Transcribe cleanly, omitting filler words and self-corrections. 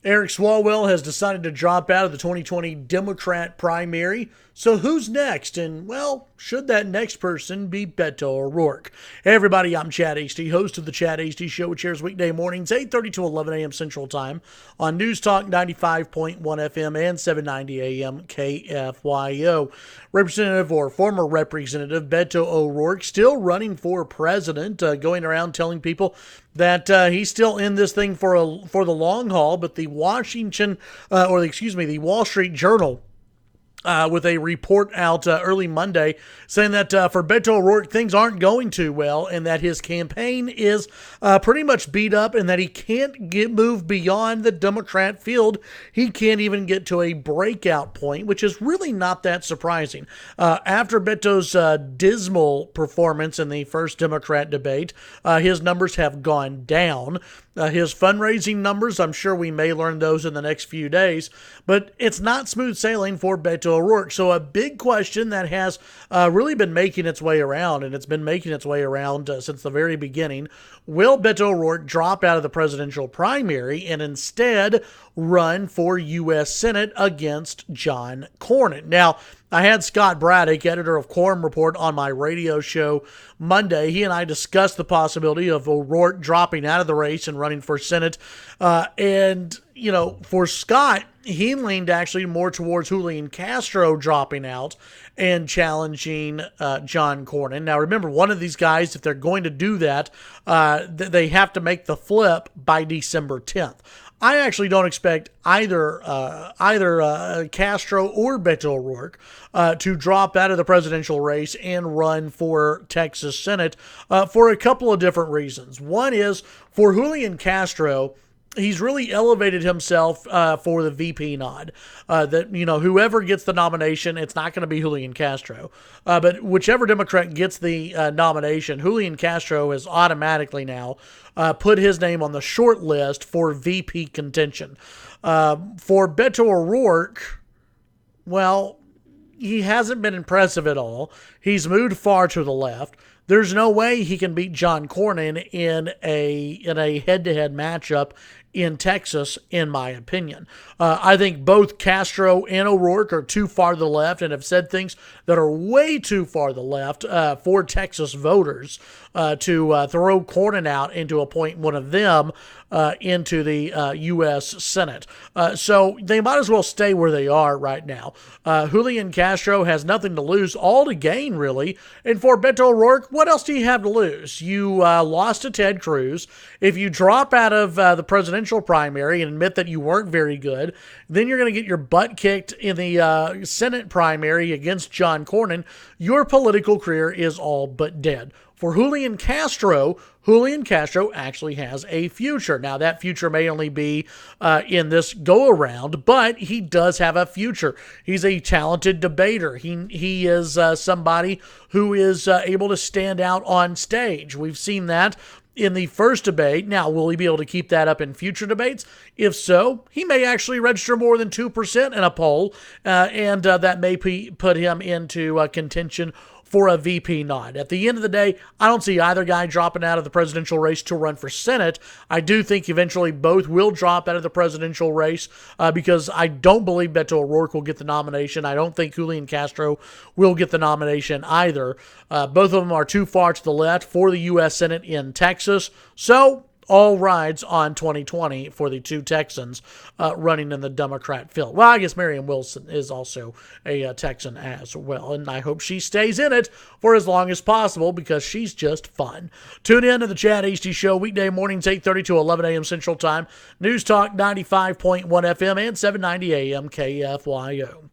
Eric Swalwell has decided to drop out of the 2020 Democrat primary. So who's next? And, well, should that next person be Beto O'Rourke? Hey, everybody, I'm Chad Hasty, host of the Chad Hasty Show, which airs weekday mornings, 8:30 to 11 a.m. Central Time on News Talk 95.1 FM and 790 a.m. KFYO. Representative or former Representative Beto O'Rourke still running for president, going around telling people that he's still in this thing for the long haul, but the the Wall Street Journal with a report out early Monday saying that for Beto O'Rourke, things aren't going too well and that his campaign is pretty much beat up and that he can't move beyond the Democrat field. He can't even get to a breakout point, which is really not that surprising. After Beto's dismal performance in the first Democrat debate, his numbers have gone down. His fundraising numbers, I'm sure we may learn those in the next few days, but it's not smooth sailing for Beto O'Rourke. So a big question that has really been making its way around, and it's been making its way around since the very beginning, will Beto O'Rourke drop out of the presidential primary and instead run for U.S. Senate against John Cornyn? Now, I had Scott Braddock, editor of Quorum Report, on my radio show Monday. He and I discussed the possibility of O'Rourke dropping out of the race and running for Senate. For Scott, he leaned actually more towards Julian Castro dropping out and challenging John Cornyn. Now, remember, one of these guys, if they're going to do that, they have to make the flip by December 10th. I actually don't expect either Castro or Beto O'Rourke to drop out of the presidential race and run for Texas Senate for a couple of different reasons. One is for Julian Castro, he's really elevated himself for the VP nod. Whoever gets the nomination, it's not going to be Julian Castro. But whichever Democrat gets the nomination, Julian Castro has automatically now put his name on the short list for VP contention. For Beto O'Rourke, well, he hasn't been impressive at all. He's moved far to the left. There's no way he can beat John Cornyn in a head-to-head matchup in Texas, in my opinion. I think both Castro and O'Rourke are too far to the left and have said things that are way too far to the left for Texas voters to throw Cornyn out and to appoint one of them into the U.S. Senate. So they might as well stay where they are right now. Julian Castro has nothing to lose, all to gain, really. And for Beto O'Rourke, what else do you have to lose? You lost to Ted Cruz. If you drop out of the presidential primary and admit that you weren't very good, then you're going to get your butt kicked in the Senate primary against John Cornyn. Your political career is all but dead. For Julian Castro actually has a future. Now, that future may only be in this go-around, but he does have a future. He's a talented debater. He is somebody who is able to stand out on stage. We've seen that in the first debate. Now, will he be able to keep that up in future debates? If so, he may actually register more than 2% in a poll, and that may put him into contention for a VP nod. At the end of the day, I don't see either guy dropping out of the presidential race to run for Senate. I do think eventually both will drop out of the presidential race because I don't believe Beto O'Rourke will get the nomination. I don't think Julian Castro will get the nomination either. Both of them are too far to the left for the U.S. Senate in Texas. So all rides on 2020 for the two Texans running in the Democrat field. Well, I guess Marianne Wilson is also a Texan as well, and I hope she stays in it for as long as possible because she's just fun. Tune in to the Chad Hasty Show weekday mornings, 8:30 to 11 a.m. Central Time. News Talk 95.1 FM and 790 a.m. KFYO.